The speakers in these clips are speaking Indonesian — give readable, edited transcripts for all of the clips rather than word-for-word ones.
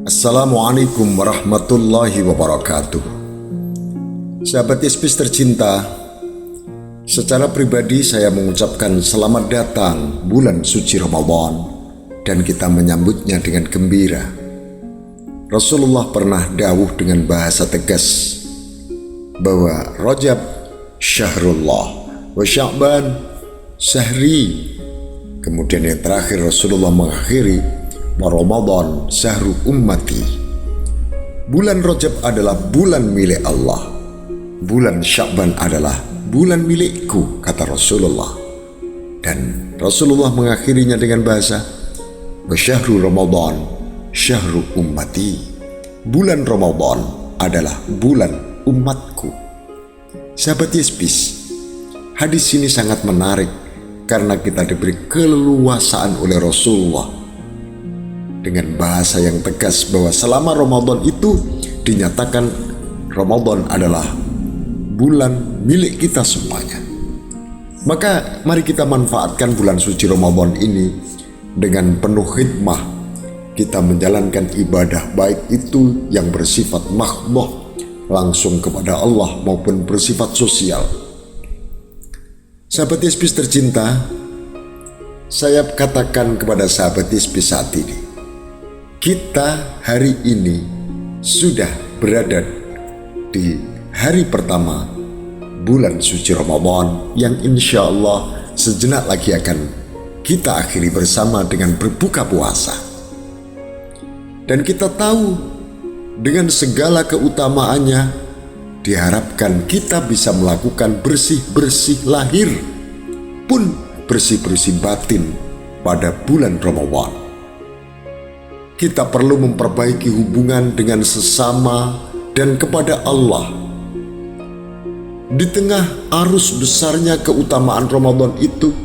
Assalamualaikum warahmatullahi wabarakatuh. Sahabat Yespis tercinta, secara pribadi saya mengucapkan selamat datang bulan suci Ramadan dan kita menyambutnya dengan gembira. Rasulullah pernah dawuh dengan bahasa tegas bahwa Rajab syahrullah wa Sya'ban syahri. Kemudian yang terakhir Rasulullah mengakhiri wa Ramadan syahru ummati. Bulan Rajab adalah bulan milik Allah. Bulan Sya'ban adalah bulan milikku, kata Rasulullah. Dan Rasulullah mengakhirinya dengan bahasa wa syahru Ramadan syahru ummati. Bulan Ramadan adalah bulan umatku. Sahabat Yespis, hadis ini sangat menarik karena kita diberi keleluasaan oleh Rasulullah dengan bahasa yang tegas bahwa selama Ramadan itu dinyatakan Ramadan adalah bulan milik kita semuanya. Maka mari kita manfaatkan bulan suci Ramadan ini dengan penuh hikmah. Kita menjalankan ibadah baik itu yang bersifat mahdhah langsung kepada Allah maupun bersifat sosial. Sahabat Yespis tercinta, saya katakan kepada sahabat Yespis saat ini, kita hari ini sudah berada di hari pertama bulan suci Ramadan yang insya Allah sejenak lagi akan kita akhiri bersama dengan berbuka puasa. Dan kita tahu dengan segala keutamaannya diharapkan kita bisa melakukan bersih-bersih lahir pun bersih-bersih batin pada bulan Ramadan. Kita perlu memperbaiki hubungan dengan sesama dan kepada Allah. Di tengah arus besarnya keutamaan Ramadan itu,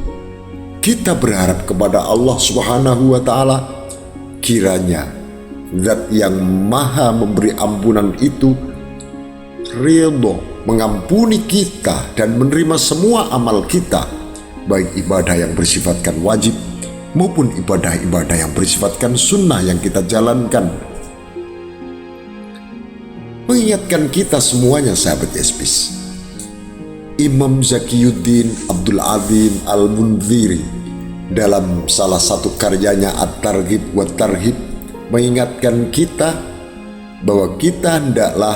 kita berharap kepada Allah Subhanahu wa Ta'ala, kiranya Zat yang Maha memberi ampunan itu ridho mengampuni kita dan menerima semua amal kita, baik ibadah yang bersifatkan wajib maupun ibadah-ibadah yang bersifatkan sunnah yang kita jalankan. Mengingatkan kita semuanya sahabat Yespis, Imam Zakiyuddin Abdul Azim Al-Munziri dalam salah satu karyanya At-Targhib wa Tarhib mengingatkan kita bahwa kita hendaklah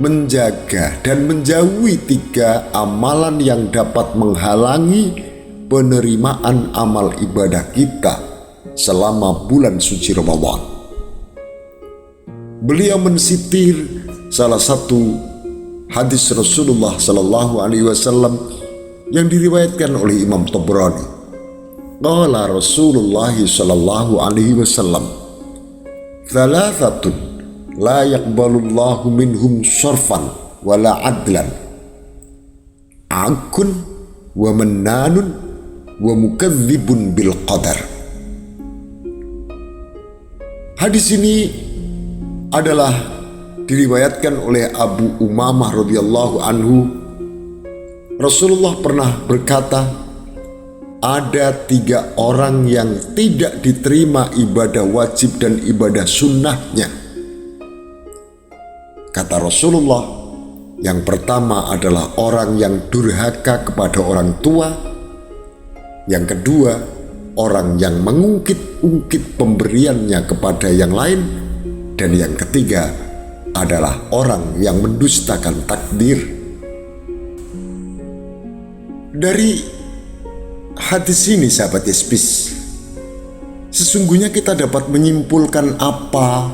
menjaga dan menjauhi 3 amalan yang dapat menghalangi penerimaan amal ibadah kita selama bulan suci Ramadan. Beliau mensitir salah satu hadis Rasulullah sallallahu alaihi wasallam yang diriwayatkan oleh Imam Tabrani. Qala Rasulullah sallallahu alaihi wasallam, "Thalathatun la yaqbalullahu minhum sarfan wala adlan. Akun wa mannanun wa mukadzibun bil qadar." Hadis ini adalah diriwayatkan oleh Abu Umamah radhiyallahu anhu. Rasulullah pernah berkata, ada 3 orang yang tidak diterima ibadah wajib dan ibadah sunnahnya. Kata Rasulullah, yang pertama adalah orang yang durhaka kepada orang tua. Yang kedua, orang yang mengungkit-ungkit pemberiannya kepada yang lain. Dan yang ketiga adalah orang yang mendustakan takdir. Dari hadis ini sahabat Yespis, sesungguhnya kita dapat menyimpulkan apa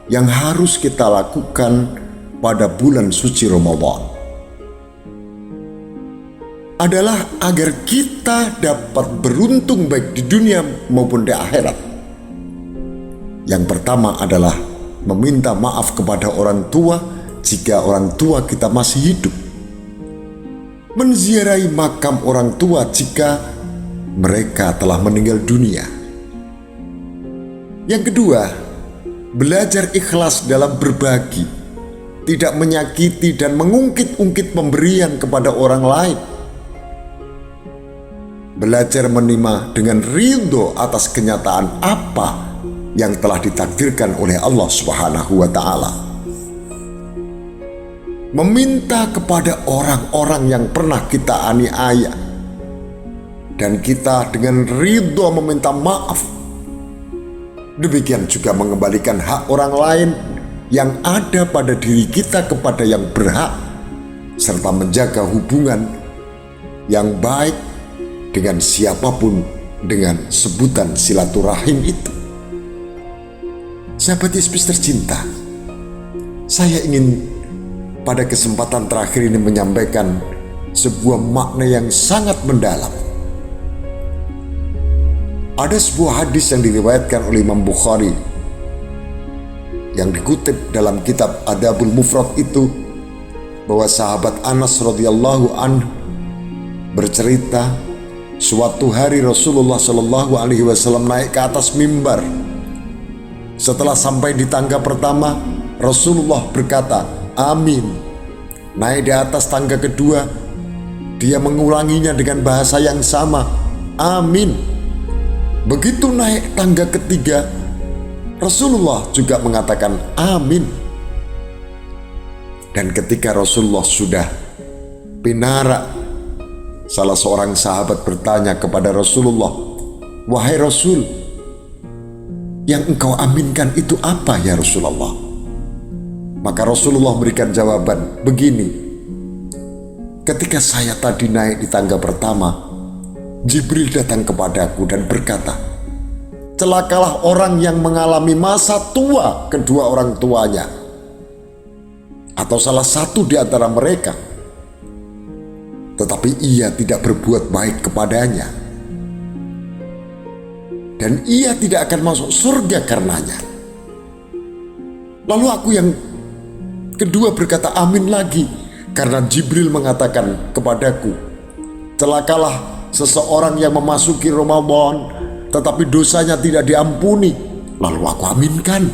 yang harus kita lakukan pada bulan suci Ramadan adalah agar kita dapat beruntung baik di dunia maupun di akhirat. Yang pertama adalah meminta maaf kepada orang tua jika orang tua kita masih hidup. Menziarahi makam orang tua jika mereka telah meninggal dunia. Yang kedua, belajar ikhlas dalam berbagi, tidak menyakiti dan mengungkit-ungkit pemberian kepada orang lain. Belajar menerima dengan ridho atas kenyataan apa yang telah ditakdirkan oleh Allah Subhanahu wa Ta'ala. Meminta kepada orang-orang yang pernah kita aniaya, dan kita dengan ridho meminta maaf. Demikian juga mengembalikan hak orang lain yang ada pada diri kita kepada yang berhak, serta menjaga hubungan yang baik dengan siapapun dengan sebutan silaturahim itu. Sahabat Yesus tercinta, saya ingin pada kesempatan terakhir ini menyampaikan sebuah makna yang sangat mendalam. Ada sebuah hadis yang diriwayatkan oleh Imam Bukhari yang dikutip dalam kitab Adabul Mufrad itu, bahwa sahabat Anas radhiyallahu anhu bercerita, suatu hari Rasulullah Shallallahu alaihi wasallam naik ke atas mimbar. Setelah sampai di tangga pertama, Rasulullah berkata, "Amin." Naik di atas tangga kedua, dia mengulanginya dengan bahasa yang sama, "Amin." Begitu naik tangga ketiga, Rasulullah juga mengatakan amin. Dan ketika Rasulullah sudah pinara, salah seorang sahabat bertanya kepada Rasulullah, "Wahai Rasul, yang engkau aminkan itu apa ya Rasulullah?" Maka Rasulullah memberikan jawaban begini, "Ketika saya tadi naik di tangga pertama, Jibril datang kepadaku dan berkata, 'Celakalah orang yang mengalami masa tua kedua orang tuanya, atau salah satu di antara mereka, tetapi ia tidak berbuat baik kepadanya, dan ia tidak akan masuk surga karenanya.' Lalu aku yang kedua berkata amin lagi, karena Jibril mengatakan kepadaku, 'Celakalah seseorang yang memasuki Ramadan tetapi dosanya tidak diampuni.' Lalu aku aminkan.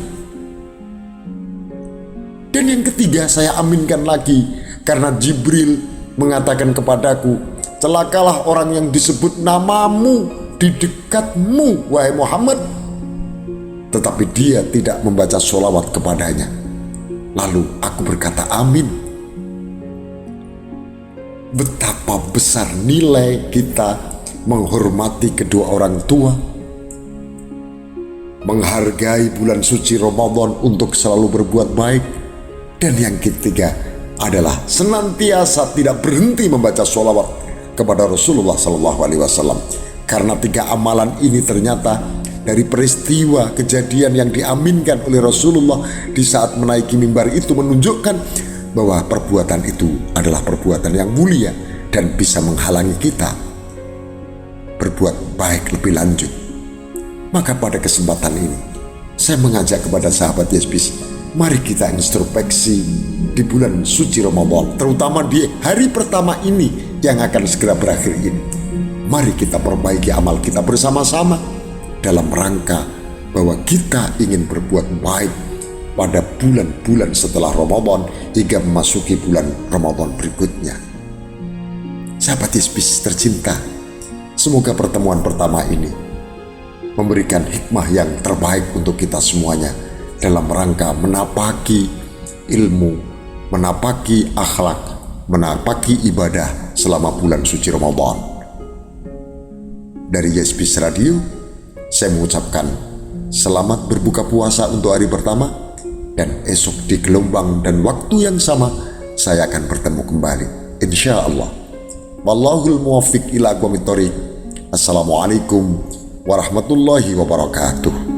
Dan yang ketiga saya aminkan lagi, karena Jibril mengatakan kepadaku, 'Celakalah orang yang disebut namamu di dekatmu, wahai Muhammad, tetapi dia tidak membaca sholawat kepadanya.' Lalu aku berkata amin." Betapa besar nilai kita menghormati kedua orang tua, menghargai bulan suci Ramadan untuk selalu berbuat baik, dan yang ketiga adalah senantiasa tidak berhenti membaca sholawat kepada Rasulullah SAW. Karena tiga amalan ini ternyata dari peristiwa kejadian yang diaminkan oleh Rasulullah di saat menaiki mimbar itu menunjukkan bahwa perbuatan itu adalah perbuatan yang mulia dan bisa menghalangi kita berbuat baik lebih lanjut. Maka pada kesempatan ini saya mengajak kepada sahabat Yesus, mari kita introspeksi di bulan suci Ramadan, terutama di hari pertama ini yang akan segera berakhir ini. Mari kita perbaiki amal kita bersama-sama dalam rangka bahwa kita ingin berbuat baik pada bulan-bulan setelah Ramadan hingga memasuki bulan Ramadan berikutnya. Sahabat Yesus tercinta, semoga pertemuan pertama ini memberikan hikmah yang terbaik untuk kita semuanya dalam rangka menapaki ilmu, menapaki akhlak, menapaki ibadah selama bulan suci Ramadan. Dari Yesus Radio, saya mengucapkan selamat berbuka puasa untuk hari pertama. Dan esok di gelombang dan waktu yang sama saya akan bertemu kembali, insya Allah. Wallahul muwaffiq ila aqwamit thoriq. Assalamualaikum warahmatullahi wabarakatuh.